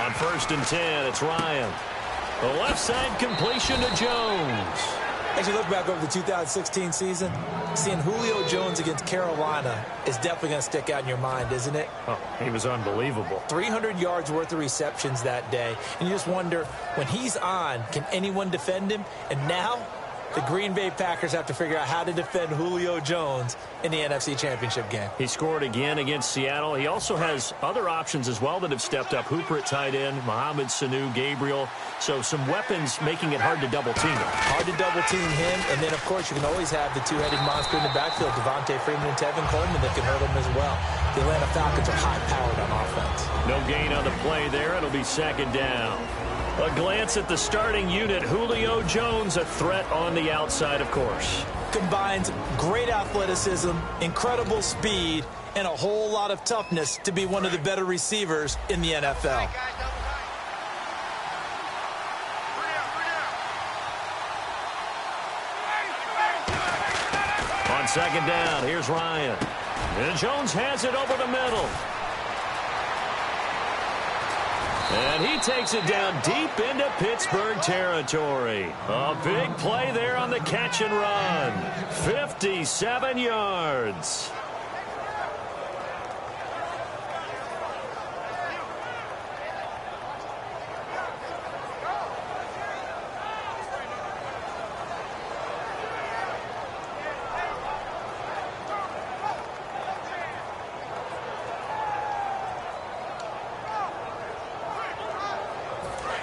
On 1st and 10, it's Ryan. The left side completion to Jones. As you look back over the 2016 season, seeing Julio Jones against Carolina is definitely going to stick out in your mind, isn't it? Oh, he was unbelievable. 300 yards worth of receptions that day. And you just wonder, when he's on, can anyone defend him? And now, the Green Bay Packers have to figure out how to defend Julio Jones in the NFC Championship game. He scored again against Seattle. He also has other options as well that have stepped up. Hooper at tight end, Mohamed Sanu, Gabriel. So some weapons making it hard to double-team him. Hard to double-team him, and then, of course, you can always have the two-headed monster in the backfield, Devontae Freeman and Tevin Coleman, that can hurt him as well. The Atlanta Falcons are high-powered on offense. No gain on the play there. It'll be 2nd down. A glance at the starting unit. Julio Jones, a threat on the outside, of course. Combines great athleticism, incredible speed, and a whole lot of toughness to be one of the better receivers in the NFL. On 2nd down, here's Ryan. And Jones has it over the middle. And he takes it down deep into Pittsburgh territory. A big play there on the catch and run. 57 yards.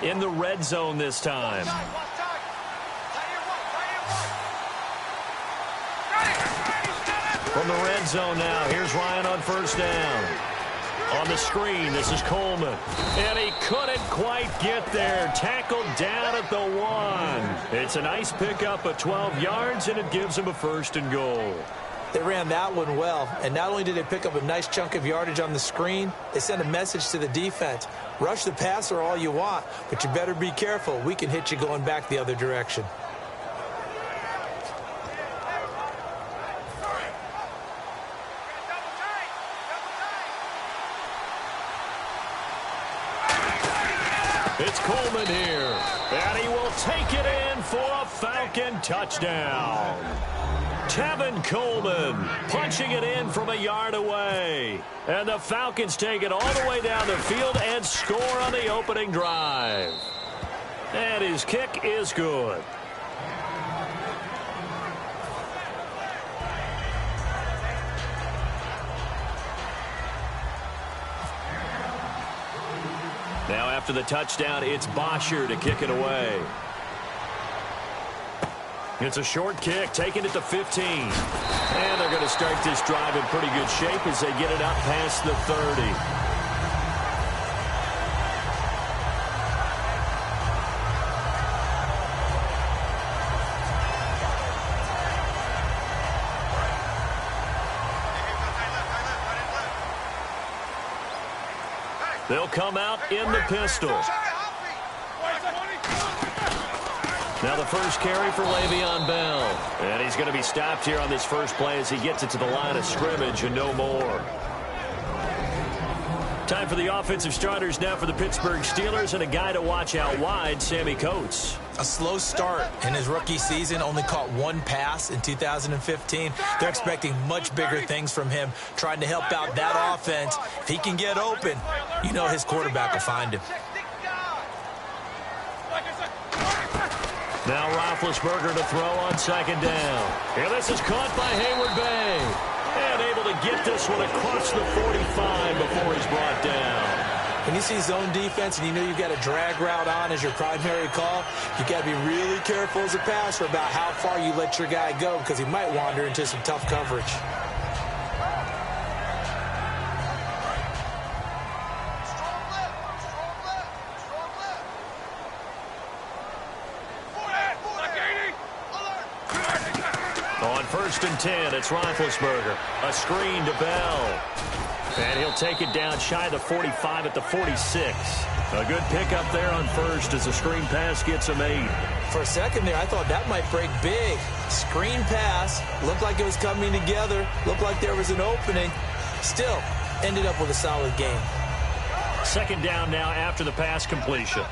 In the red zone this time. From the red zone now, here's Ryan on 1st down. On the screen, this is Coleman. And he couldn't quite get there. Tackled down at the 1. It's a nice pickup of 12 yards, and it gives him a 1st and goal. They ran that one well, and not only did they pick up a nice chunk of yardage on the screen, they sent a message to the defense. Rush the passer all you want, but you better be careful. We can hit you going back the other direction. It's Coleman here, and he will take it in for a Falcon touchdown. Tevin Coleman punching it in from a yard away. And the Falcons take it all the way down the field and score on the opening drive. And his kick is good. Now after the touchdown, it's Bosher to kick it away. It's a short kick, taking it to 15. And they're going to start this drive in pretty good shape as they get it up past the 30. They'll come out in the pistol. Now the first carry for Le'Veon Bell. And he's going to be stopped here on this first play as he gets it to the line of scrimmage and no more. Time for the offensive starters now for the Pittsburgh Steelers, and a guy to watch out wide, Sammy Coates. A slow start in his rookie season, only caught 1 pass in 2015. They're expecting much bigger things from him, trying to help out that offense. If he can get open, you know his quarterback will find him. Now Roethlisberger to throw on 2nd down. And this is caught by Hayward Bay. And able to get this one across the 45 before he's brought down. When you see zone defense and you know you've got a drag route on as your primary call, you got to be really careful as a passer about how far you let your guy go, because he might wander into some tough coverage. On 1st and 10, it's Roethlisberger. A screen to Bell. And he'll take it down shy of the 45 at the 46. A good pickup there on 1st as the screen pass gets him 8. For a second there, I thought that might break big. Screen pass. Looked like it was coming together. Looked like there was an opening. Still, ended up with a solid game. Second down now after the pass completion.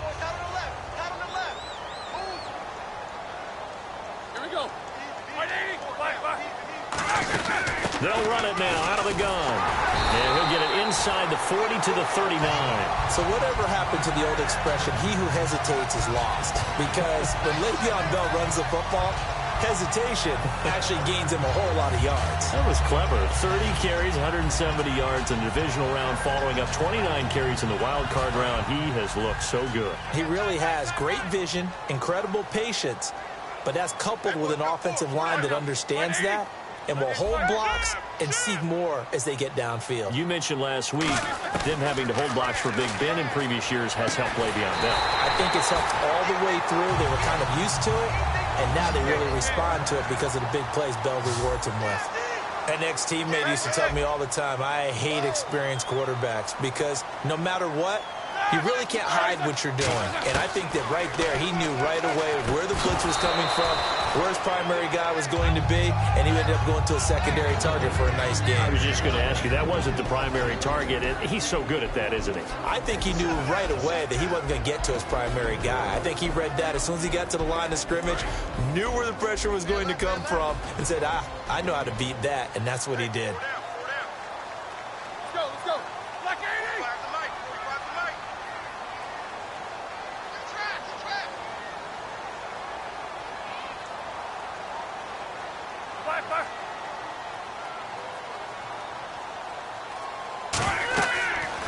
They'll run it now out of the gun. And he'll get it inside the 40 to the 39. So whatever happened to the old expression, he who hesitates is lost. Because when Le'Veon Bell runs the football, hesitation actually gains him a whole lot of yards. That was clever. 30 carries, 170 yards in the divisional round, following up 29 carries in the wild card round. He has looked so good. He really has. Great vision, incredible patience. But that's coupled with an offensive line that understands that and will hold blocks and seek more as they get downfield. You mentioned last week them having to hold blocks for Big Ben in previous years has helped Le'Veon Bell. I think it's helped all the way through. They were kind of used to it, and now they really respond to it because of the big plays Bell rewards them with. An ex-teammate used to tell me all the time, I hate experienced quarterbacks because no matter what, you really can't hide what you're doing. And I think that right there, he knew right away where the blitz was coming from, where his primary guy was going to be, and he ended up going to a secondary target for a nice game. I was just going to ask you, that wasn't the primary target. He's so good at that, isn't he? I think he knew right away that he wasn't going to get to his primary guy. I think he read that as soon as he got to the line of scrimmage, knew where the pressure was going to come from, and said, I know how to beat that, and that's what he did.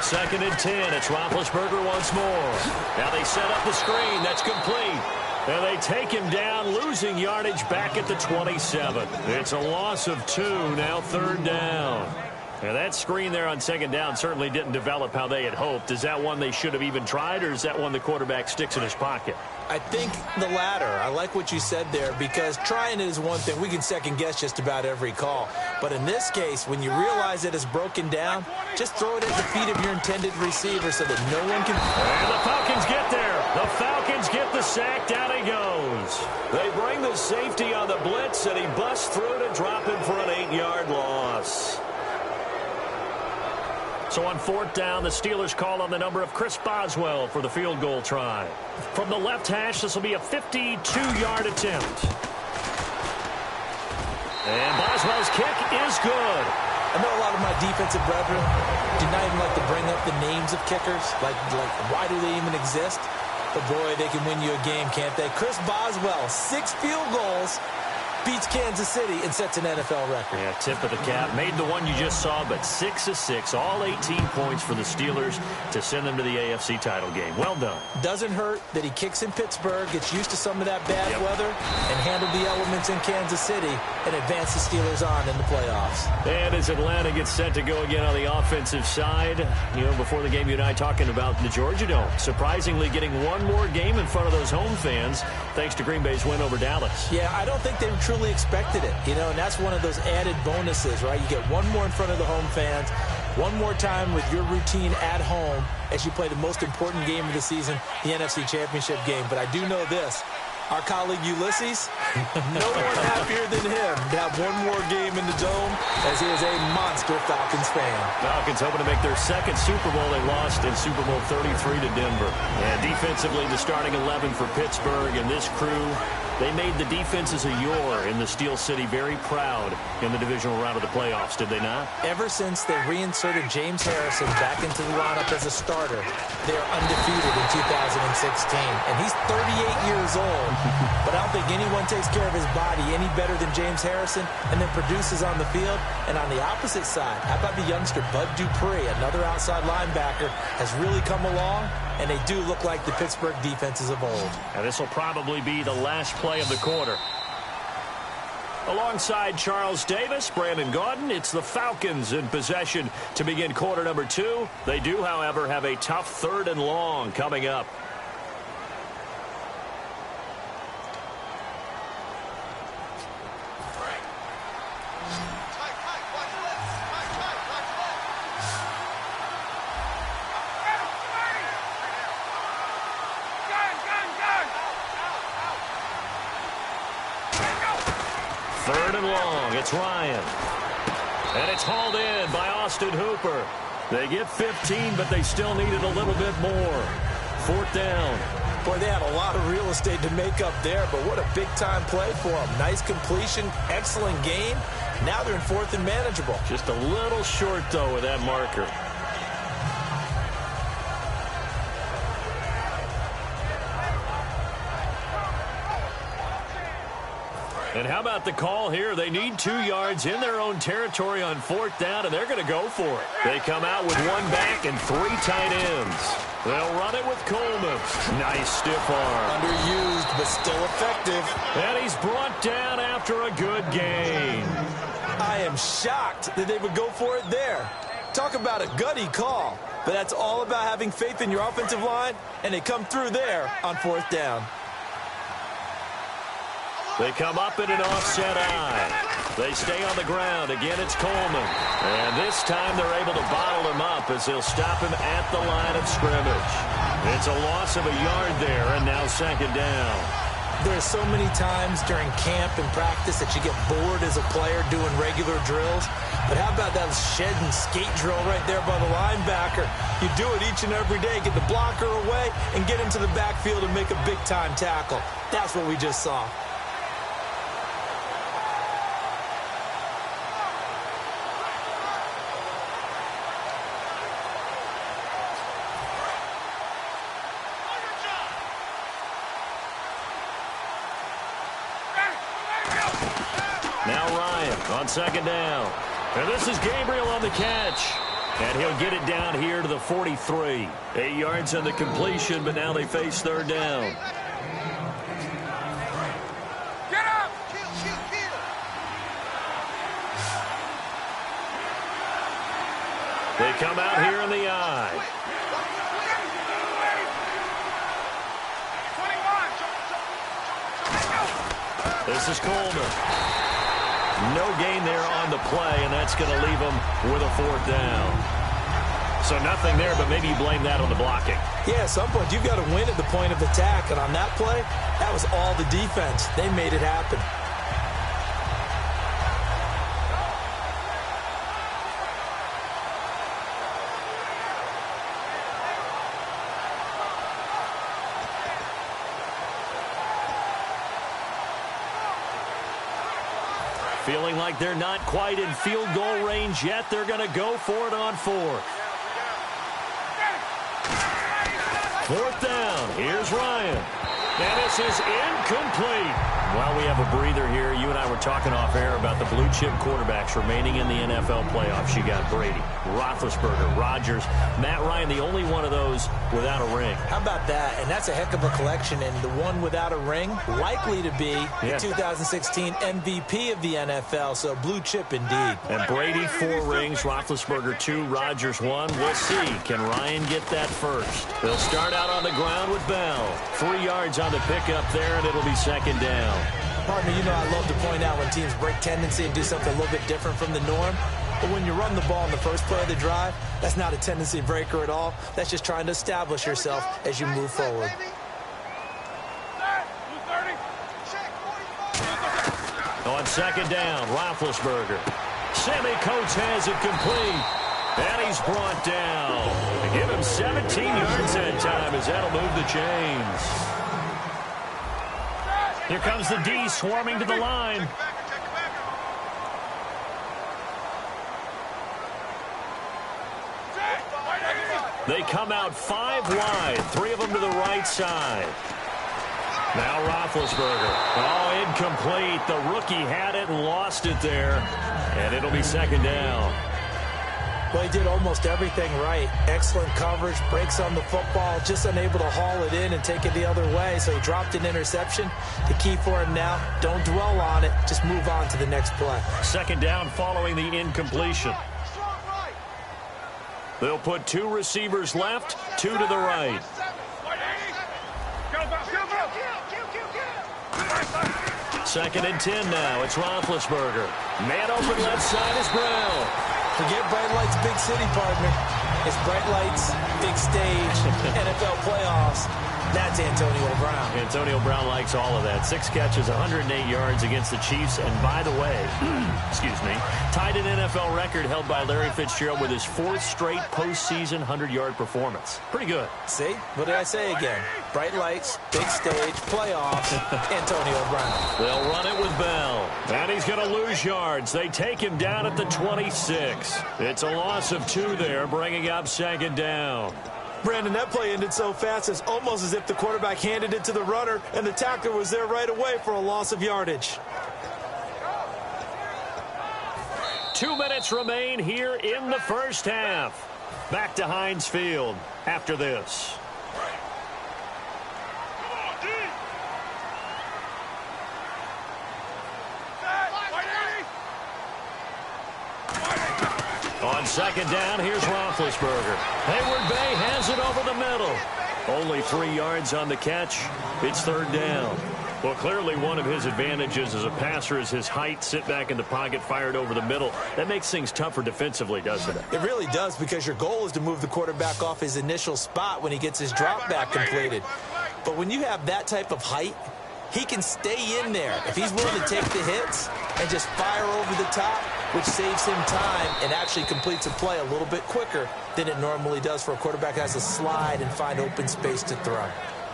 Second and 10. It's Roethlisberger once more. Now they set up the screen. That's complete. And they take him down, losing yardage back at the 27. It's a loss of 2. Now third down. Now that screen there on second down certainly didn't develop how they had hoped. Is that one they should have even tried, or is that one the quarterback sticks in his pocket? I think the latter. I like what you said there because trying it is one thing. We can second guess just about every call. But in this case, when you realize that it's broken down, just throw it at the feet of your intended receiver so that no one can... And the Falcons get there. The Falcons get the sack. Down he goes. They bring the safety on the blitz, and he busts through to drop him for an 8-yard loss. So on fourth down, the Steelers call on the number of Chris Boswell for the field goal try. From the left hash, this will be a 52-yard attempt. And Boswell's kick is good. I know a lot of my defensive brethren do not even like to bring up the names of kickers. Like why do they even exist? But boy, they can win you a game, can't they? Chris Boswell, 6 field goals. Beats Kansas City and sets an NFL record. Yeah, tip of the cap. Made the one you just saw, but 6 of 6. All 18 points for the Steelers to send them to the AFC title game. Well done. Doesn't hurt that he kicks in Pittsburgh, gets used to some of that bad weather, and handled the elements in Kansas City and advanced the Steelers on in the playoffs. And as Atlanta gets set to go again on the offensive side, before the game you and I talking about the Georgia Dome, surprisingly getting one more game in front of those home fans thanks to Green Bay's win over Dallas. Yeah, I don't think they truly expected it, and that's one of those added bonuses, right? You get one more in front of the home fans, one more time with your routine at home as you play the most important game of the season, the NFC Championship game. But I do know this. Our colleague Ulysses, no one happier than him to have one more game in the Dome as he is a monster Falcons fan. Falcons hoping to make their second Super Bowl. They lost in Super Bowl 33 to Denver. And defensively, the starting 11 for Pittsburgh and this crew, they made the defenses of yore in the Steel City very proud in the divisional round of the playoffs, did they not? Ever since they reinserted James Harrison back into the lineup as a starter, they are undefeated in 2016. And he's 38 years old. But I don't think anyone takes care of his body any better than James Harrison and then produces on the field. And on the opposite side, how about the youngster Bud Dupree, another outside linebacker, has really come along, and they do look like the Pittsburgh defenses of old. And this will probably be the last play of the quarter. Alongside Charles Davis, Brandon Gaudin, it's the Falcons in possession to begin quarter number 2. They do, however, have a tough 3rd and long coming up. It's Ryan. And it's hauled in by Austin Hooper. They get 15, but they still needed a little bit more. 4th down. Boy, they had a lot of real estate to make up there, but what a big-time play for them. Nice completion, excellent game. Now they're in 4th and manageable. Just a little short, though, with that marker. And how about the call here? They need 2 yards in their own territory on 4th down, and they're going to go for it. They come out with 1 back and 3 tight ends. They'll run it with Coleman. Nice stiff arm. Underused, but still effective. And he's brought down after a good gain. I am shocked that they would go for it there. Talk about a gutty call. But that's all about having faith in your offensive line, and they come through there on 4th down. They come up in an offset eye. They stay on the ground. Again, it's Coleman. And this time they're able to bottle him up as they'll stop him at the line of scrimmage. It's a loss of a yard there, and now 2nd down. There's so many times during camp and practice that you get bored as a player doing regular drills. But how about that shed and skate drill right there by the linebacker? You do it each and every day. Get the blocker away and get into the backfield and make a big-time tackle. That's what we just saw. Now Ryan on 2nd down. And this is Gabriel on the catch. And he'll get it down here to the 43. 8 yards on the completion, but now they face 3rd down. Get up! They come out here in the eye. 21. This is Coleman. No gain there on the play, and that's going to leave them with a 4th down. So nothing there, but maybe you blame that on the blocking. Yeah, at some point you've got to win at the point of attack, and on that play, that was all the defense. They made it happen. Feeling like they're not quite in field goal range yet. They're going to go for it on 4th. 4th down. Here's Ryan. And this is incomplete. While we have a breather here, you and I were talking off air about the blue-chip quarterbacks remaining in the NFL playoffs. You got Brady, Roethlisberger, Rodgers, Matt Ryan, the only one of those without a ring. How about that? And that's a heck of a collection. And the one without a ring, likely to be the 2016 MVP of the NFL. So blue chip indeed. And Brady 4 rings, Roethlisberger 2, Rodgers 1. We'll see. Can Ryan get that first? They'll start out on the ground with Bell. 3 yards on the pickup there, and it'll be 2nd down. Partner, you know I love to point out when teams break tendency and do something a little bit different from the norm. But when you run the ball in the first play of the drive, that's not a tendency breaker at all. That's just trying to establish yourself as you move forward. On 2nd down, Roethlisberger. Sammy Coates has it complete. And he's brought down. They give him 17 yards that time as that'll move the chains. Here comes the D swarming to the line. They come out 5 wide, 3 of them to the right side. Now Roethlisberger. Oh, incomplete. The rookie had it and lost it there. And it'll be 2nd down. Well, he did almost everything right. Excellent coverage, breaks on the football, just unable to haul it in and take it the other way. So he dropped an interception. The key for him now, don't dwell on it. Just move on to the next play. 2nd down following the incompletion. They'll put 2 receivers left, 2 to the right. 2nd and 10 now. It's Roethlisberger. Man open left side is Brown. Forget Bright Light's big city, partner. It's bright lights, big stage, NFL playoffs. That's Antonio Brown. Antonio Brown likes all of that. 6 catches, 108 yards against the Chiefs. And by the way, excuse me, tied an NFL record held by Larry Fitzgerald with his 4th straight postseason 100-yard performance. Pretty good. See? What did I say again? Bright lights, big stage, playoffs, Antonio Brown. They'll run it with Bell. And he's going to lose yards. They take him down at the 26. It's a loss of 2 there, bringing up 2nd down. Brandon, that play ended so fast, it's almost as if the quarterback handed it to the runner and the tackler was there right away for a loss of yardage. 2 minutes remain here in the first half. Back to Heinz Field after this. On 2nd down, here's Roethlisberger. Hayward Bay has it over the middle. Only 3 yards on the catch. It's 3rd down. Well, clearly one of his advantages as a passer is his height. Sit back in the pocket, fired over the middle. That makes things tougher defensively, doesn't it? It really does, because your goal is to move the quarterback off his initial spot when he gets his drop back completed. But when you have that type of height, he can stay in there if he's willing to take the hits and just fire over the top, which saves him time and actually completes a play a little bit quicker than it normally does for a quarterback that has to slide and find open space to throw.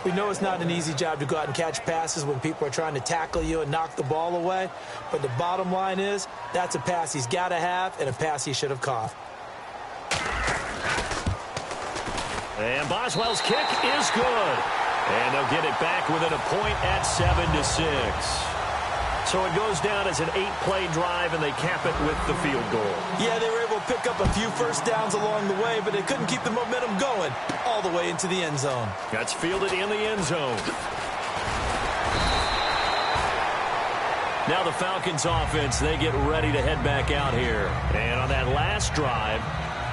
We know it's not an easy job to go out and catch passes when people are trying to tackle you and knock the ball away, but the bottom line is that's a pass he's got to have and a pass he should have caught. And Boswell's kick is good. And they'll get it back within a point at 7-6. So it goes down as an 8-play drive, and they cap it with the field goal. Yeah, they were able to pick up a few first downs along the way, but they couldn't keep the momentum going all the way into the end zone. That's fielded in the end zone. Now the Falcons offense, they get ready to head back out here. And on that last drive,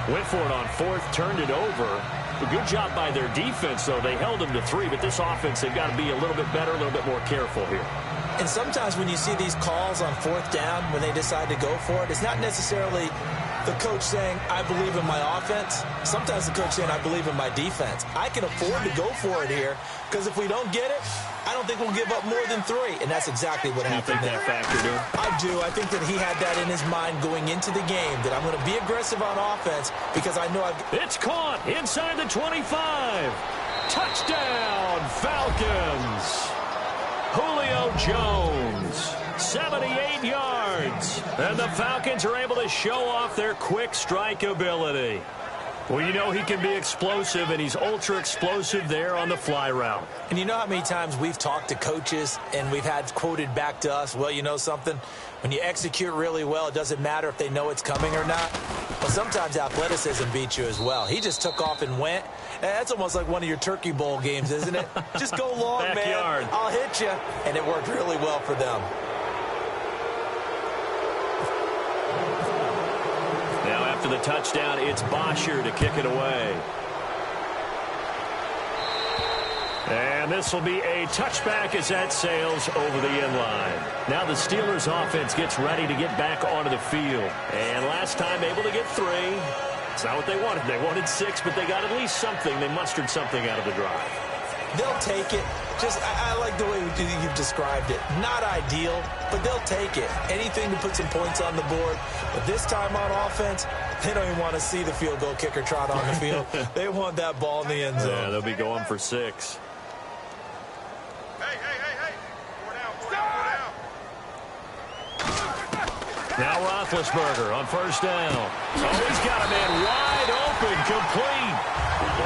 went for it on 4th, turned it over. A good job by their defense, though. They held them to 3, but this offense, they've got to be a little bit better, a little bit more careful here. And sometimes when you see these calls on 4th down, when they decide to go for it, it's not necessarily the coach saying, I believe in my offense. Sometimes the coach saying, I believe in my defense. I can afford to go for it here, because if we don't get it, I don't think we'll give up more than 3. And that's exactly what happened there. You think that factored in? I do. I think that he had that in his mind going into the game, that I'm going to be aggressive on offense because I know It's caught inside the 25. Touchdown, Falcons. Julio Jones, 78 yards. And the Falcons are able to show off their quick strike ability. Well, you know he can be explosive, and he's ultra-explosive there on the fly route. And you know how many times we've talked to coaches and we've had quoted back to us, well, you know something? When you execute really well, it doesn't matter if they know it's coming or not. But sometimes athleticism beats you as well. He just took off and went. And that's almost like one of your Turkey Bowl games, isn't it? Just go long, Backyard. man. I'll hit you. And it worked really well for them. Now after the touchdown, it's Bosher to kick it away. And this will be a touchback as that sails over the end line. Now the Steelers offense gets ready to get back onto the field. And last time able to get 3. It's not what they wanted. They wanted 6, but they got at least something. They mustered something out of the drive. They'll take it. Just, I like the way you've described it. Not ideal, but they'll take it. Anything to put some points on the board. But this time on offense, they don't even want to see the field goal kicker trot on the field. They want that ball in the end zone. Yeah, they'll be going for 6. Now Roethlisberger on 1st down. Oh, he's got a man wide open, complete.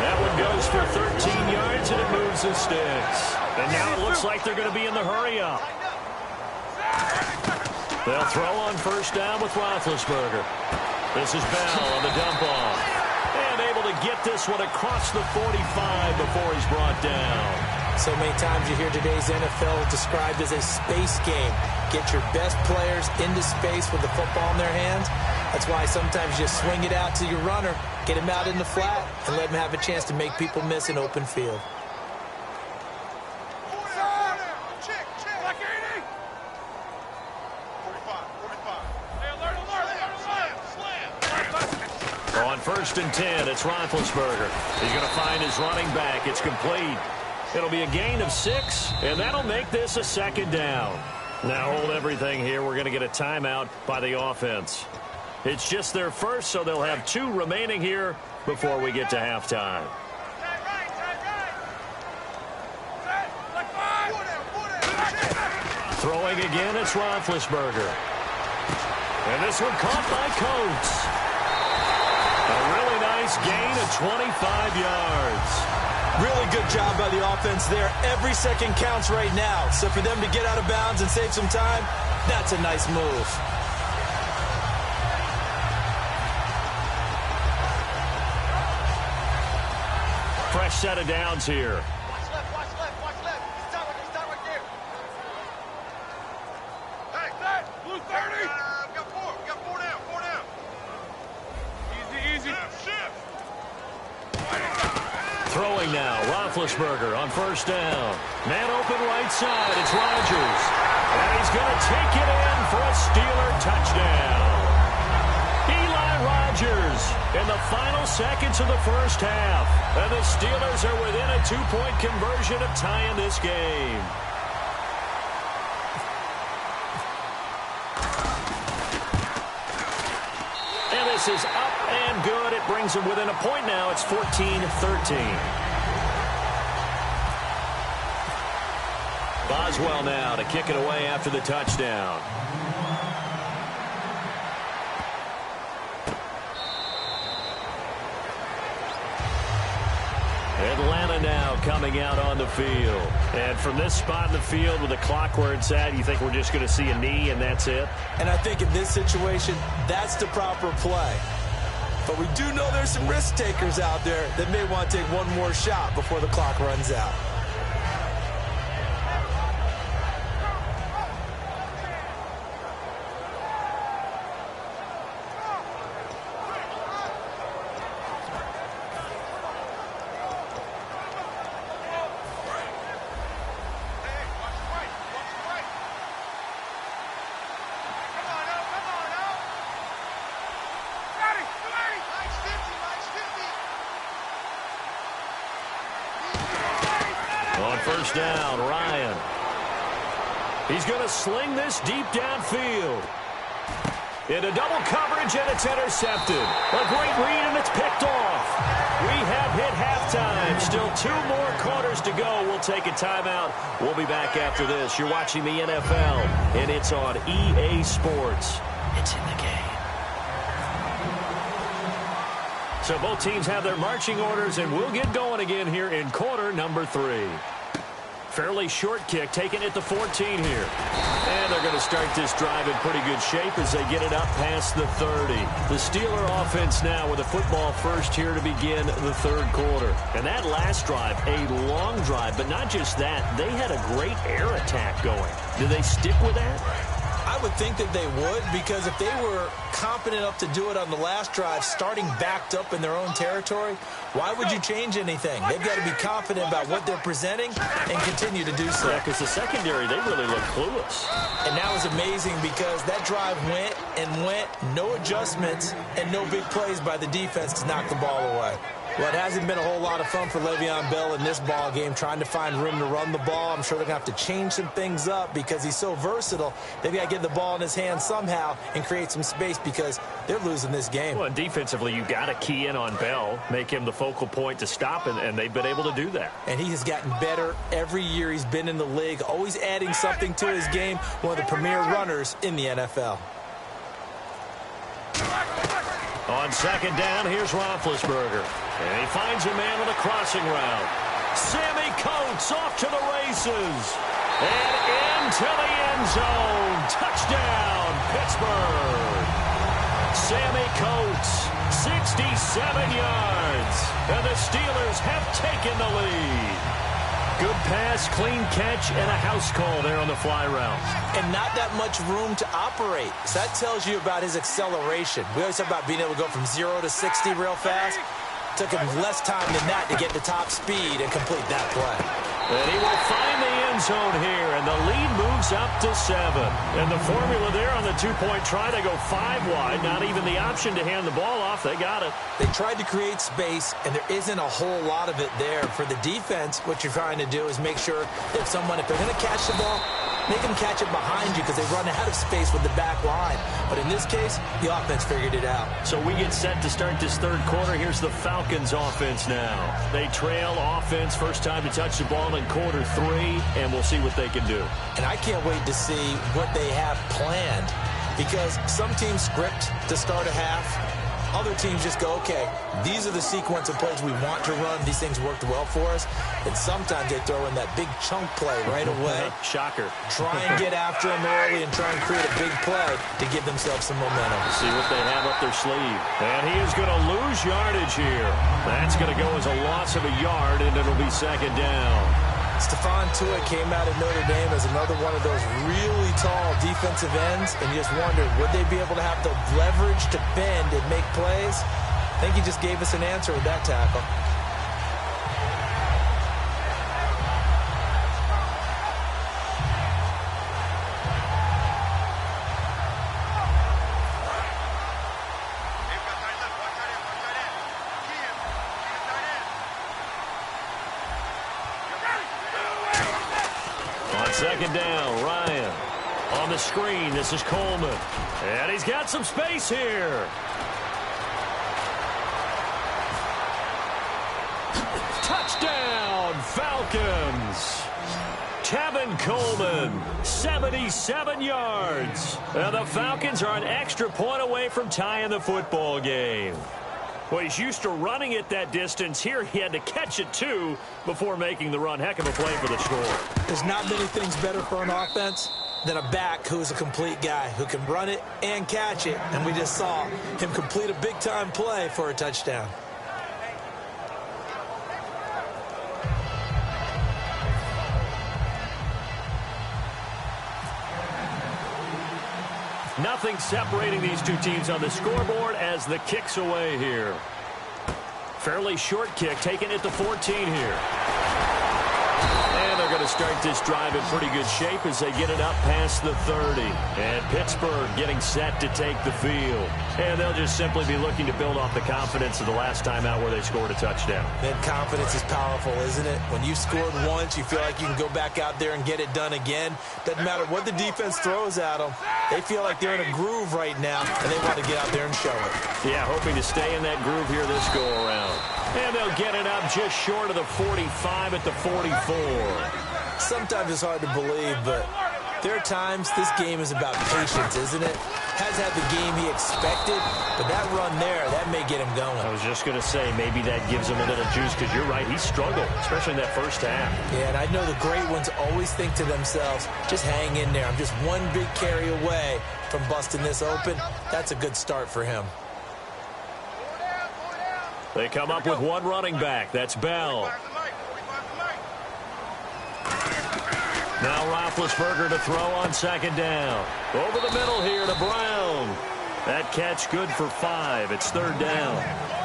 That one goes for 13 yards, and it moves the sticks. And now it looks like they're going to be in the hurry-up. They'll throw on 1st down with Roethlisberger. This is Bell on the dump-off. And able to get this one across the 45 before he's brought down. So many times you hear today's NFL described as a space game. Get your best players into space with the football in their hands. That's why sometimes you swing it out to your runner, get him out in the flat, and let him have a chance to make people miss an open field. On 1st and 10, it's Roethlisberger. He's going to find his running back. It's complete. It'll be a gain of 6, and that'll make this a 2nd down. Now hold everything here. We're going to get a timeout by the offense. It's just their first, so they'll have 2 remaining here before we get to halftime. Throwing again, it's Roethlisberger. And this one caught by Coates. A really nice gain of 25 yards. Really good job by the offense there. Every second counts right now. So for them to get out of bounds and save some time, that's a nice move. Fresh set of downs here. Watch left, watch left, watch left. Stop right there. Hey, blue 30. We got 4 down. Easy. Shift. Throwing now, Roethlisberger on 1st down. Man open right side, it's Rodgers. And he's going to take it in for a Steeler touchdown. Eli Rodgers in the final seconds of the first half. And the Steelers are within a 2-point conversion of tying this game. And this is up and good. It brings them within a point now. It's 14-13. Boswell now to kick it away after the touchdown. Atlanta now coming out on the field. And from this spot in the field with the clock where it's at, you think we're just going to see a knee and that's it? And I think in this situation, that's the proper play. But we do know there's some risk takers out there that may want to take one more shot before the clock runs out. On 1st down, Ryan. He's going to sling this deep downfield. Into double coverage, and it's intercepted. A great read, and it's picked off. We have hit halftime. Still 2 more quarters to go. We'll take a timeout. We'll be back after this. You're watching the NFL, and it's on EA Sports. It's in the game. So both teams have their marching orders, and we'll get going again here in quarter number 3. Fairly short kick, taking it to 14 here. And they're going to start this drive in pretty good shape as they get it up past the 30. The Steeler offense now with a football first here to begin the 3rd quarter. And that last drive, a long drive, but not just that. They had a great air attack going. Do they stick with that? I would think that they would, because if they were competent enough to do it on the last drive, starting backed up in their own territory, why would you change anything? They've got to be confident about what they're presenting and continue to do so. Yeah, because the secondary, they really look clueless. And that was amazing because that drive went and went, no adjustments, and no big plays by the defense to knock the ball away. Well, it hasn't been a whole lot of fun for Le'Veon Bell in this ball game, trying to find room to run the ball. I'm sure they're going to have to change some things up because he's so versatile. They've got to get the ball in his hands somehow and create some space because they're losing this game. Well, and defensively, you've got to key in on Bell, make him the focal point to stop, and they've been able to do that. And he has gotten better every year he's been in the league, always adding something to his game, one of the premier runners in the NFL. On 2nd down, here's Roethlisberger. And he finds a man with a crossing route. Sammy Coates off to the races. And into the end zone. Touchdown, Pittsburgh. Sammy Coates, 67 yards. And the Steelers have taken the lead. Good pass, clean catch, and a house call there on the fly route. And not that much room to operate. So that tells you about his acceleration. We always talk about being able to go from 0 to 60 real fast. Took him less time than that to get the top speed and complete that play. And he will find the end zone here, and the lead moves up to 7. And the formula there on the two-point try, they go 5 wide. Not even the option to hand the ball off. They got it. They tried to create space, and there isn't a whole lot of it there. For the defense, what you're trying to do is make sure that if they're going to catch the ball, make them catch it behind you because they run out of space with the back line. But in this case, the offense figured it out. So we get set to start this third quarter. Here's the Falcons offense now. They trail offense, first time to touch the ball in quarter 3, and we'll see what they can do. And I can't wait to see what they have planned because some teams script to start a half. Other teams just go, okay, these are the sequence of plays we want to run. These things worked well for us. And sometimes they throw in that big chunk play right away. Shocker. Try and get after them early and try and create a big play to give themselves some momentum. See what they have up their sleeve. And he is going to lose yardage here. That's going to go as a loss of a yard, and it'll be second down. Stephon Tuitt came out of Notre Dame as another one of those really tall defensive ends, and you just wondered, would they be able to have the leverage to bend and make plays? I think he just gave us an answer with that tackle. Second down, Ryan. On the screen, this is Coleman. And he's got some space here. Touchdown, Falcons. Tevin Coleman, 77 yards. And the Falcons are an extra point away from tying the football game. Well, he's used to running it that distance. Here he had to catch it, too, before making the run. Heck of a play for the score. There's not many things better for an offense than a back who's a complete guy, who can run it and catch it. And we just saw him complete a big-time play for a touchdown. Nothing separating these two teams on the scoreboard as the kick's away here. Fairly short kick, taken at the 14 here. And they're going to start this drive in pretty good shape as they get it up past the 30. And Pittsburgh getting set to take the field. And they'll just simply be looking to build off the confidence of the last time out where they scored a touchdown. Man, confidence is powerful, isn't it? When you scored once, you feel like you can go back out there and get it done again. Doesn't matter what the defense throws at them. They feel like they're in a groove right now, and they want to get out there and show it. Yeah, hoping to stay in that groove here this go-around. And they'll get it up just short of the 45 at the 44. Sometimes it's hard to believe, but there are times this game is about patience, isn't it? Has had the game he expected, but that run there, that may get him going. I was just going to say, maybe that gives him a little juice, because you're right, he struggled, especially in that first half. Yeah, and I know the great ones always think to themselves, just hang in there. I'm just one big carry away from busting this open. That's a good start for him. They come up with one running back. That's Bell. Now Roethlisberger to throw on second down. Over the middle here to Brown. That catch good for 5. It's third down.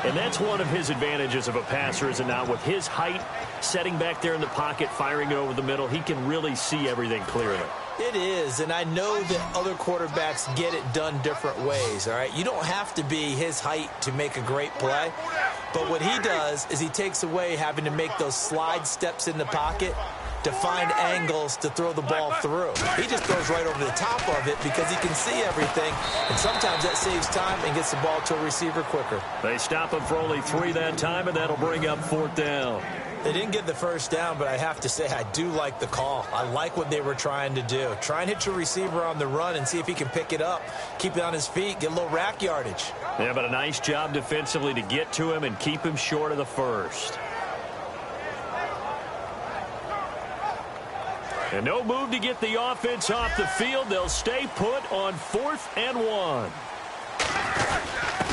And that's one of his advantages of a passer, is it not? With his height, setting back there in the pocket, firing it over the middle, he can really see everything clearly. It is, and I know that other quarterbacks get it done different ways, all right? You don't have to be his height to make a great play, but what he does is he takes away having to make those slide steps in the pocket to find angles to throw the ball through. He just throws right over the top of it because he can see everything, and sometimes that saves time and gets the ball to a receiver quicker. They stop him for only 3 that time, and that'll bring up fourth down. They didn't get the first down, but I have to say I do like the call. I like what they were trying to do. Try and hit your receiver on the run and see if he can pick it up, keep it on his feet, get a little rack yardage. Yeah, but a nice job defensively to get to him and keep him short of the first. And no move to get the offense off the field. They'll stay put on 4th and 1.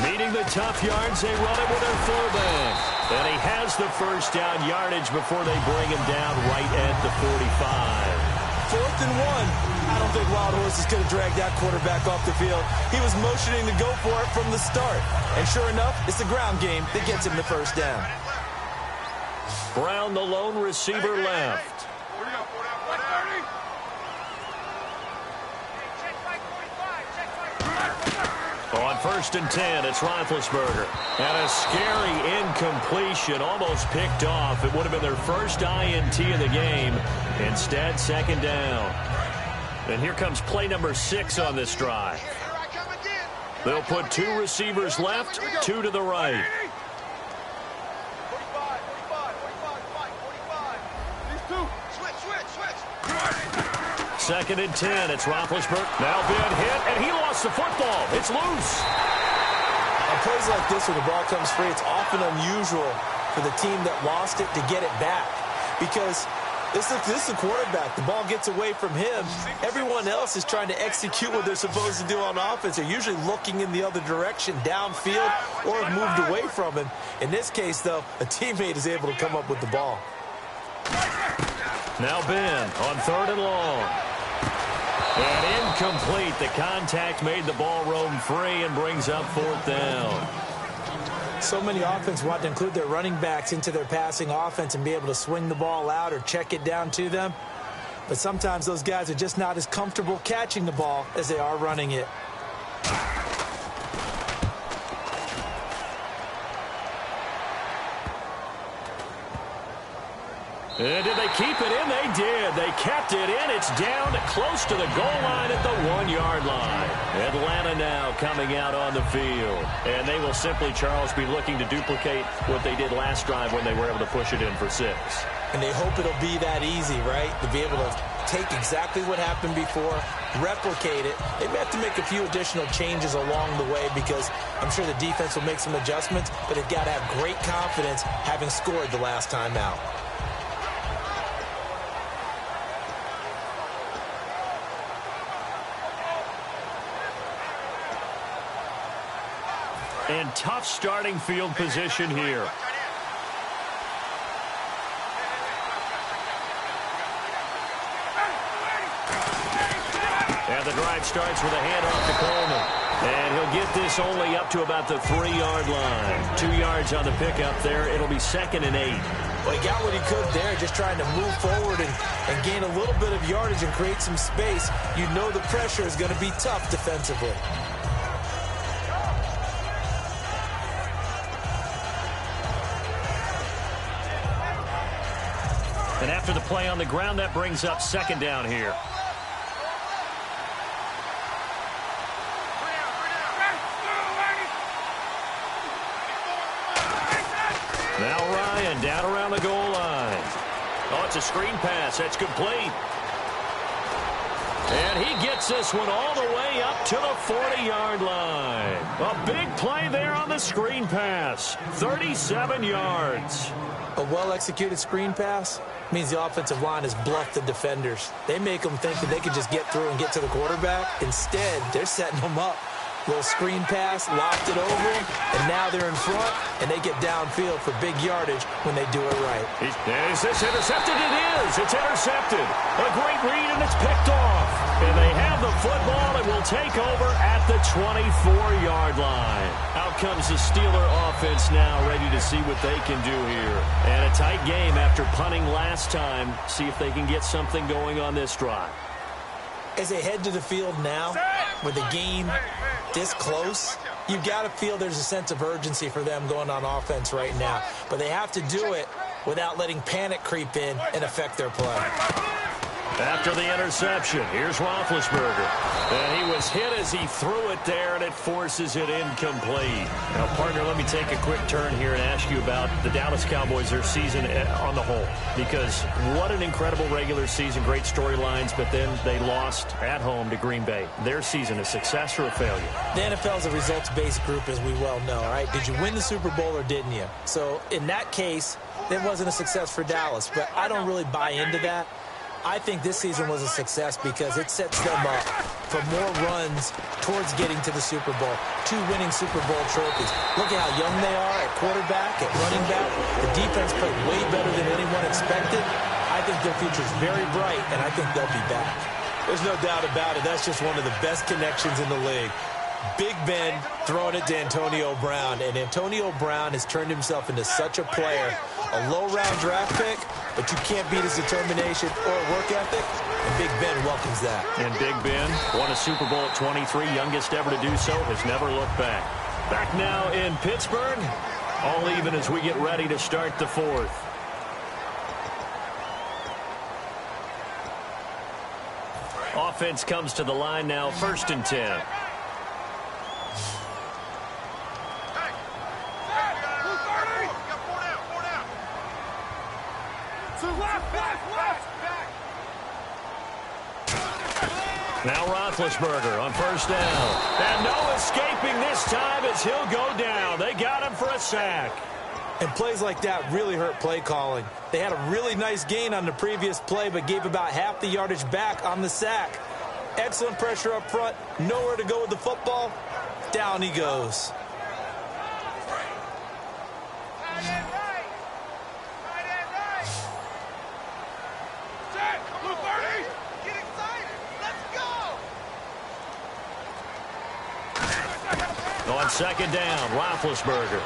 Needing the tough yards, they run it with their fullback. And he has the first down yardage before they bring him down right at the 45. 4th and 1. I don't think Wild Horse is going to drag that quarterback off the field. He was motioning to go for it from the start. And sure enough, it's the ground game that gets him the first down. Brown, the lone receiver, left. 1st and 10. It's Roethlisberger. And a scary incompletion, almost picked off. It would have been their first INT of the game. Instead, 2nd down. And here comes play number 6 on this drive. They'll put 2 receivers left, 2 to the right. 2nd and 10. It's Roethlisberger. Now being hit, and he lost the football. It's loose. On plays like this where the ball comes free, it's often unusual for the team that lost it to get it back. Because this is the quarterback. The ball gets away from him. Everyone else is trying to execute what they're supposed to do on offense. They're usually looking in the other direction, downfield, or have moved away from him. In this case, though, a teammate is able to come up with the ball. Now Ben on 3rd and long. And incomplete. The contact made the ball roam free and brings up 4th down. So many offenses want to include their running backs into their passing offense and be able to swing the ball out or check it down to them. But sometimes those guys are just not as comfortable catching the ball as they are running it. And did they keep it in? They did. They kept it in. It's down close to the goal line at the 1-yard line. Atlanta now coming out on the field. And they will simply, Charles, be looking to duplicate what they did last drive when they were able to push it in for 6. And they hope it'll be that easy, right? To be able to take exactly what happened before, replicate it. They may have to make a few additional changes along the way because I'm sure the defense will make some adjustments, but they've got to have great confidence having scored the last time out. And tough starting field position here. And the drive starts with a handoff to Coleman. And he'll get this only up to about the 3-yard line. 2 yards on the pickup there. It'll be 2nd and 8. Well, he got what he could there, just trying to move forward and gain a little bit of yardage and create some space. You know the pressure is going to be tough defensively. And after the play on the ground, that brings up 2nd down here. Now Ryan down around the goal line. Oh, it's a screen pass. That's complete. And he gets this one all the way up to the 40-yard line. A big play there on the screen pass. 37 yards. A well-executed screen pass means the offensive line has bluffed the defenders. They make them think that they can just get through and get to the quarterback. Instead, they're setting them up. Little screen pass, locked it over them, and now they're in front, and they get downfield for big yardage when they do it right. Is this intercepted? It is. It's intercepted. A great read, and it's picked off. And they have the football and will take over at the 24-yard line. Out comes the Steeler offense now, ready to see what they can do here. And a tight game after punting last time. See if they can get something going on this drive. As they head to the field now, with the game this close, you've got to feel there's a sense of urgency for them going on offense right now. But they have to do it without letting panic creep in and affect their play. After the interception, here's Roethlisberger. And he was hit as he threw it there, and it forces it incomplete. Now, partner, let me take a quick turn here and ask you about the Dallas Cowboys, their season on the whole. Because what an incredible regular season, great storylines, but then they lost at home to Green Bay. Their season, a success or a failure? The NFL is a results-based group, as we well know, right? Did you win the Super Bowl or didn't you? So, in that case, it wasn't a success for Dallas, but I don't really buy into that. I think this season was a success because it sets them up for more runs towards getting to the Super Bowl. 2 winning Super Bowl trophies. Look at how young they are at quarterback, at running back. The defense played way better than anyone expected. I think their future is very bright, and I think they'll be back. There's no doubt about it. That's just one of the best connections in the league. Big Ben throwing it to Antonio Brown, and Antonio Brown has turned himself into such a player. A low-round draft pick, but you can't beat his determination or work ethic, and Big Ben welcomes that. And Big Ben won a Super Bowl at 23, youngest ever to do so, has never looked back. Back now in Pittsburgh, all even as we get ready to start the fourth. Offense comes to the line now, 1st and 10. Now Roethlisberger on 1st down. And no escaping this time as he'll go down. They got him for a sack. And plays like that really hurt play calling. They had a really nice gain on the previous play, but gave about half the yardage back on the sack. Excellent pressure up front. Nowhere to go with the football. Down he goes. On 2nd down, Roethlisberger.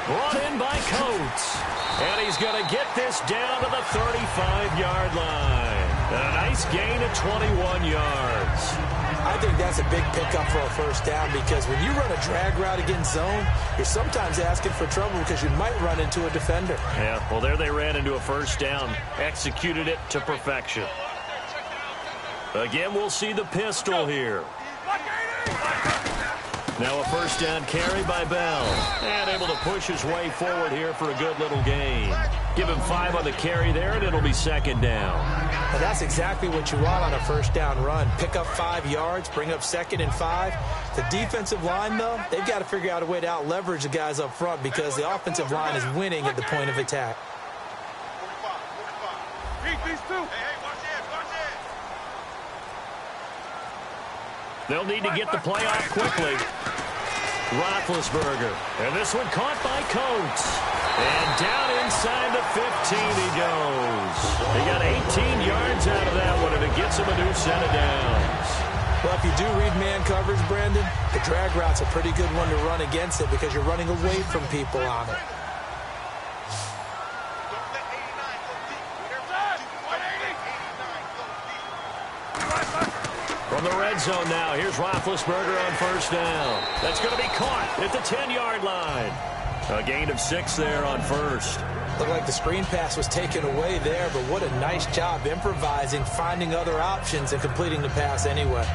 Brought in by Coates. And he's going to get this down to the 35-yard line. And a nice gain of 21 yards. I think that's a big pickup for a 1st down because when you run a drag route against zone, you're sometimes asking for trouble because you might run into a defender. Yeah, well, there they ran into a 1st down. Executed it to perfection. Again, we'll see the pistol here. Now a 1st down carry by Bell. And able to push his way forward here for a good little gain. Give him 5 on the carry there, and it'll be 2nd down. Well, that's exactly what you want on a 1st down run. Pick up 5 yards, bring up 2nd and 5. The defensive line, though, they've got to figure out a way to out-leverage the guys up front because the offensive line is winning at the point of attack. They'll need to get the play off quickly. Roethlisberger. And this one caught by Coates. And down inside the 15 he goes. He got 18 yards out of that one, and it gets him a new set of downs. Well, if you do read man coverage, Brandon, the drag route's a pretty good one to run against it because you're running away from people on it. From the red zone now, here's Roethlisberger on 1st down. That's going to be caught at the 10-yard line. A gain of 6 there on 1st. Looked like the screen pass was taken away there, but what a nice job improvising, finding other options, and completing the pass anyway.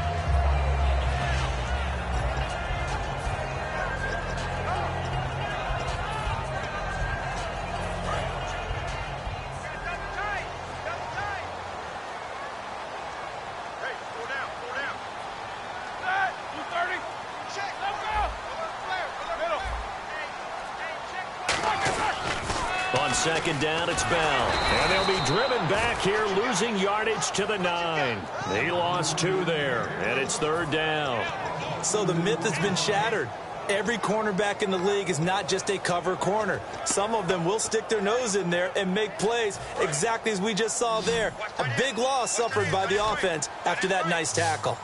On 2nd down, it's Bell. And they'll be driven back here, losing yardage to the 9. They lost 2 there, and it's 3rd down. So the myth has been shattered. Every cornerback in the league is not just a cover corner. Some of them will stick their nose in there and make plays exactly as we just saw there. A big loss suffered by the offense after that nice tackle.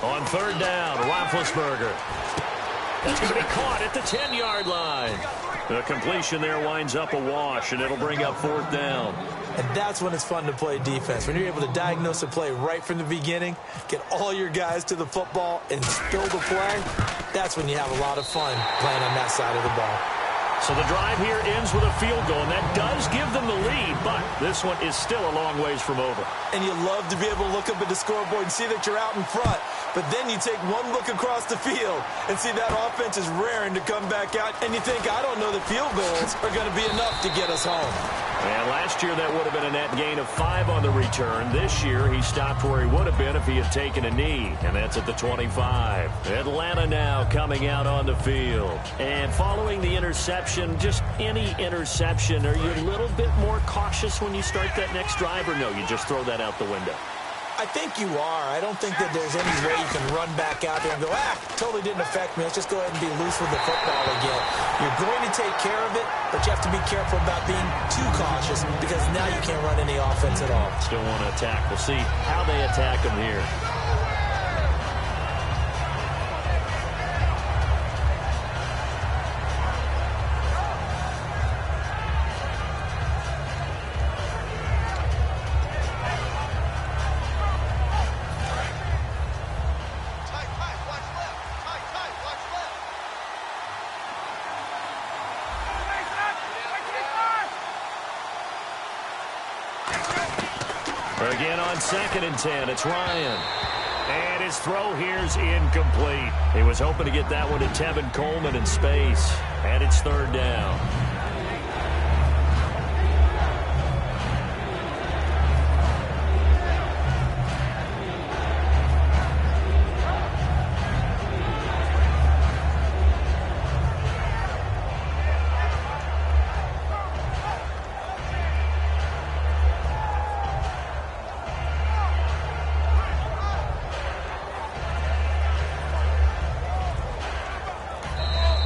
On 3rd down, Roethlisberger. That's going to be caught at the 10-yard line. The completion there winds up a wash, and it'll bring up 4th down. And that's when it's fun to play defense. When you're able to diagnose a play right from the beginning, get all your guys to the football, and spill the play, that's when you have a lot of fun playing on that side of the ball. So the drive here ends with a field goal, and that does give them the lead, but this one is still a long ways from over. And you love to be able to look up at the scoreboard and see that you're out in front. But then you take one look across the field and see that offense is raring to come back out, and you think, I don't know that field goals are going to be enough to get us home. And last year that would have been a net gain of 5 on the return. This year he stopped where he would have been if he had taken a knee, and that's at the 25. Atlanta now coming out on the field. And following the interception, just any interception, are you a little bit more cautious when you start that next drive, or no, you just throw that out the window? I think you are. I don't think that there's any way you can run back out there and go, totally didn't affect me. Let's just go ahead and be loose with the football again. You're going to take care of it, but you have to be careful about being too cautious because now you can't run any offense at all. Still want to attack. We'll see how they attack them here. Again on 2nd and 10, it's Ryan. And his throw here's incomplete. He was hoping to get that one to Tevin Coleman in space. And it's 3rd down.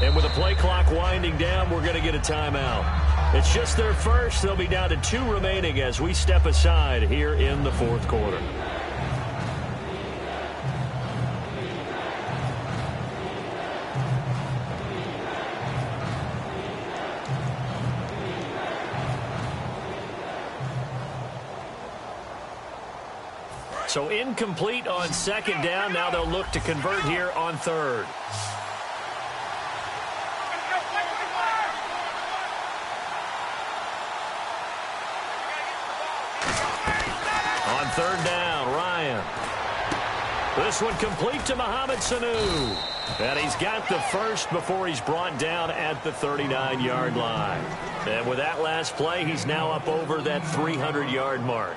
And with the play clock winding down, we're going to get a timeout. It's just their first. They'll be down to 2 remaining as we step aside here in the 4th quarter. So incomplete on 2nd down. Now they'll look to convert here on 3rd. On 3rd down, Ryan. This one complete to Mohamed Sanu. And he's got the first before he's brought down at the 39-yard line. And with that last play, he's now up over that 300-yard mark.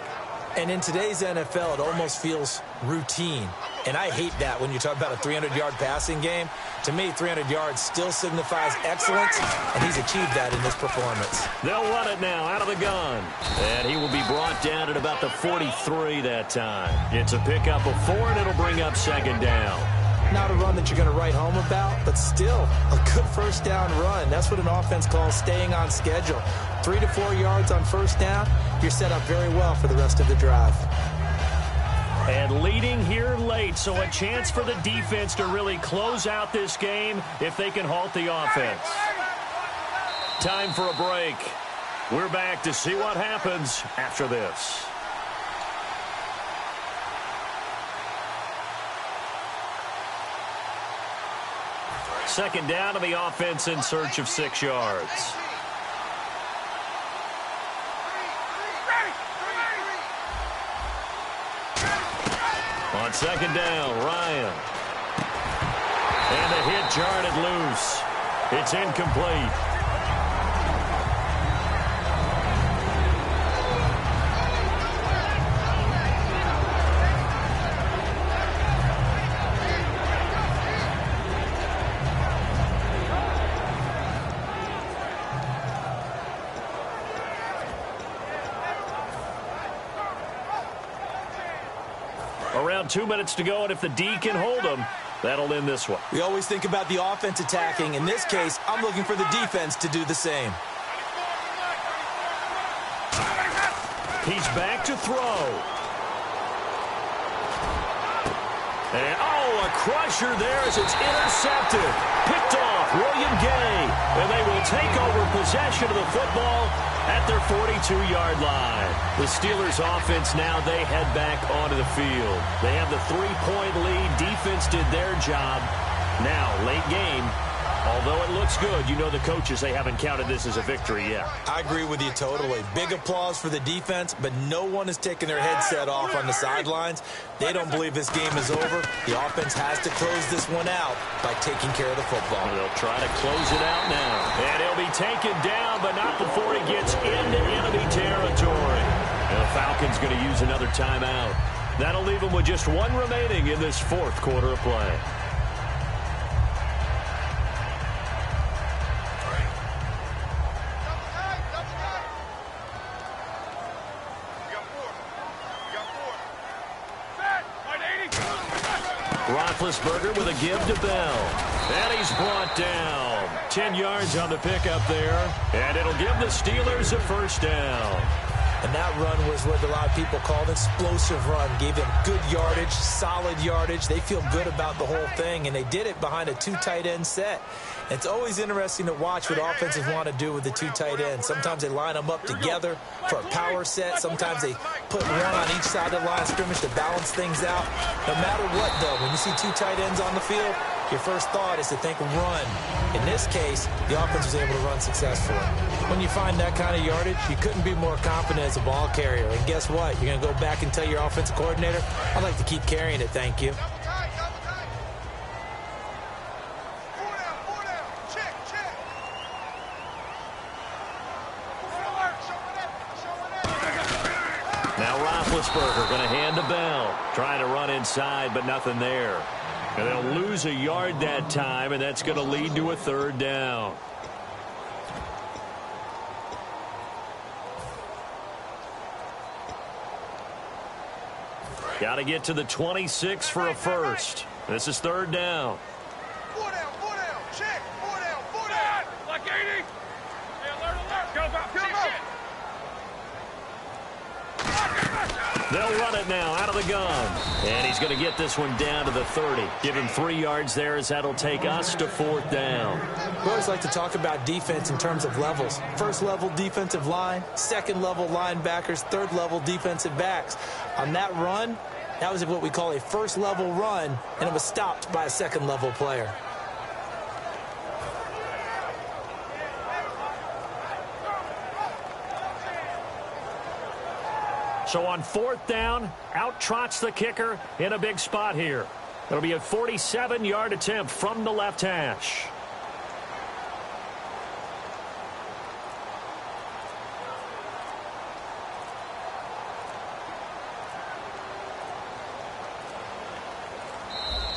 And in today's NFL, it almost feels routine. And I hate that when you talk about a 300-yard passing game. To me, 300 yards still signifies excellence, and he's achieved that in this performance. They'll run it now out of the gun. And he will be brought down at about the 43 that time. It's a pickup of 4, and it'll bring up 2nd down. Not a run that you're going to write home about, but still a good first down run. That's what an offense calls staying on schedule. 3 to 4 yards on first down, you're set up very well for the rest of the drive. And leading here late, so a chance for the defense to really close out this game if they can halt the offense. Time for a break. We're back to see what happens after this. Second down to the offense in search of 6 yards. On 2nd down, Ryan. And the hit jarred it loose. It's incomplete. Around 2 minutes to go, and if the D can hold them, that'll end this one. We always think about the offense attacking. In this case, I'm looking for the defense to do the same. He's back to throw. And, a crusher there as it's intercepted. Picked off William Gay. And they will take over possession of the football at their 42-yard line. The Steelers offense now, they head back onto the field. They have the 3-point lead. Defense did their job. Now, late game, although it looks good, you know the coaches, they haven't counted this as a victory yet. I agree with you totally. Big applause for the defense, but no one is taking their headset off on the sidelines. They don't believe this game is over. The offense has to close this one out by taking care of the football. They'll try to close it out now. And he'll be taken down, but not before he gets into enemy territory. And the Falcons going to use another timeout. That'll leave them with just 1 remaining in this 4th quarter of play. Roethlisberger with a give to Bell. And he's brought down. 10 yards on the pickup there. And it'll give the Steelers a first down. And that run was what a lot of people call an explosive run. Gave them good yardage, solid yardage. They feel good about the whole thing, and they did it behind a 2 tight end set. It's always interesting to watch what offenses want to do with the 2 tight ends. Sometimes they line them up together for a power set. Sometimes they put one on each side of the line of scrimmage to balance things out. No matter what, though, when you see 2 tight ends on the field, your first thought is to think run. In this case, the offense was able to run successfully. When you find that kind of yardage, you couldn't be more confident as a ball carrier. And guess what? You're going to go back and tell your offensive coordinator, I'd like to keep carrying it, thank you. Double tight, double tight. 4 down. Check, check. Now Roethlisberger going to hand the bell. Trying to run inside, but nothing there. And they'll lose a yard that time, and that's going to lead to a 3rd down. Got to get to the 26 for a first. This is 3rd down. 4 down. Check. 4 down. Like 80. Hey, alert. Go back. They'll run it now out of the gun. And he's going to get this one down to the 30. Give him 3 yards there as that'll take us to 4th down. We always like to talk about defense in terms of levels. 1st level defensive line, 2nd level linebackers, 3rd level defensive backs. On that run, that was what we call a 1st level run, and it was stopped by a 2nd level player. So on 4th down, out trots the kicker in a big spot here. It'll be a 47-yard attempt from the left hash.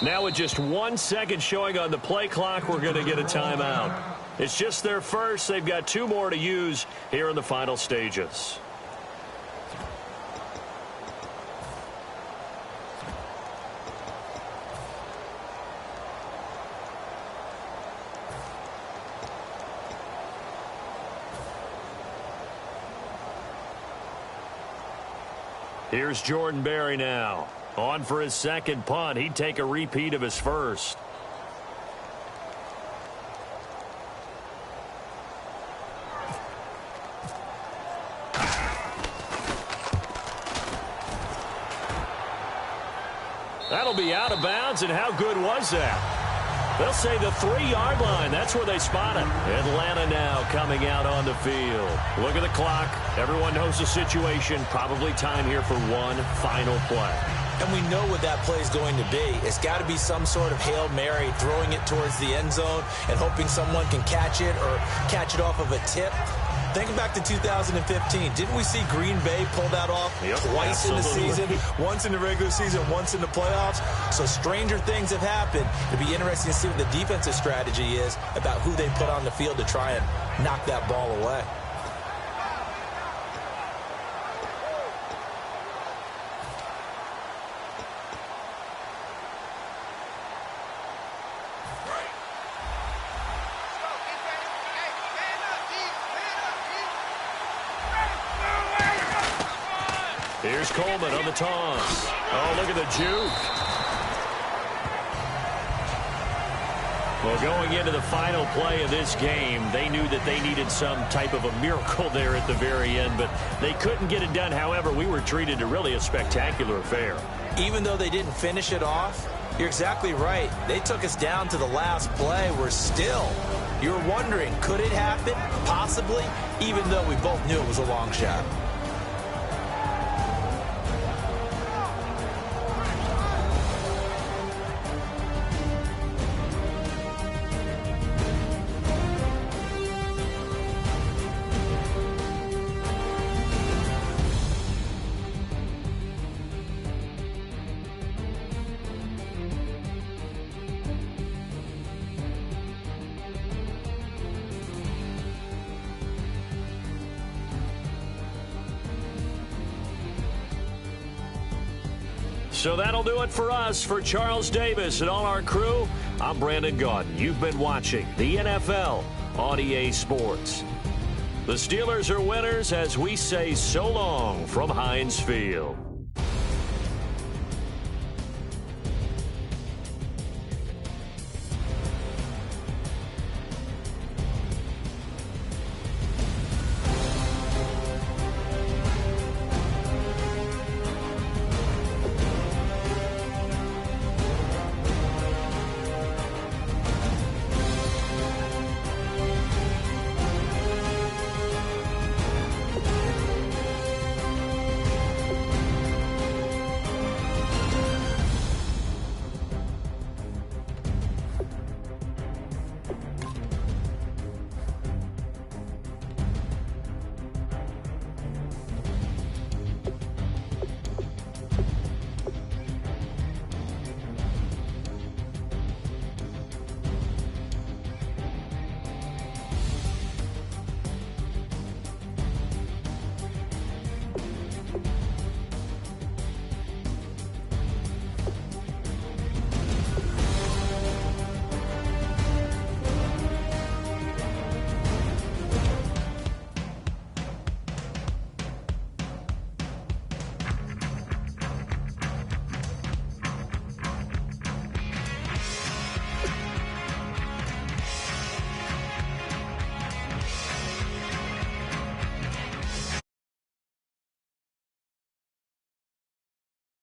Now with just 1 second showing on the play clock, we're going to get a timeout. It's just their first. They've got 2 more to use here in the final stages. Here's Jordan Berry now. On for his 2nd punt. He'd take a repeat of his first. That'll be out of bounds, and how good was that? They'll say the 3-yard line. That's where they spot it. Atlanta now coming out on the field. Look at the clock. Everyone knows the situation. Probably time here for one final play. And we know what that play is going to be. It's got to be some sort of Hail Mary, throwing it towards the end zone and hoping someone can catch it or catch it off of a tip. Think back to 2015. Didn't we see Green Bay pull that off twice in the season? Once in the regular season, once in the playoffs. So stranger things have happened. It'd be interesting to see what the defensive strategy is about who they put on the field to try and knock that ball away. Here's Coleman on the toss. Oh, look at the juke. Well, going into the final play of this game, they knew that they needed some type of a miracle there at the very end, but they couldn't get it done. However, we were treated to really a spectacular affair. Even though they didn't finish it off, you're exactly right. They took us down to the last play. We're still, you're wondering, could it happen? Possibly, even though we both knew it was a long shot. So that'll do it for us. For Charles Davis and all our crew, I'm Brandon Gaudin. You've been watching the NFL on EA Sports. The Steelers are winners as we say so long from Heinz Field.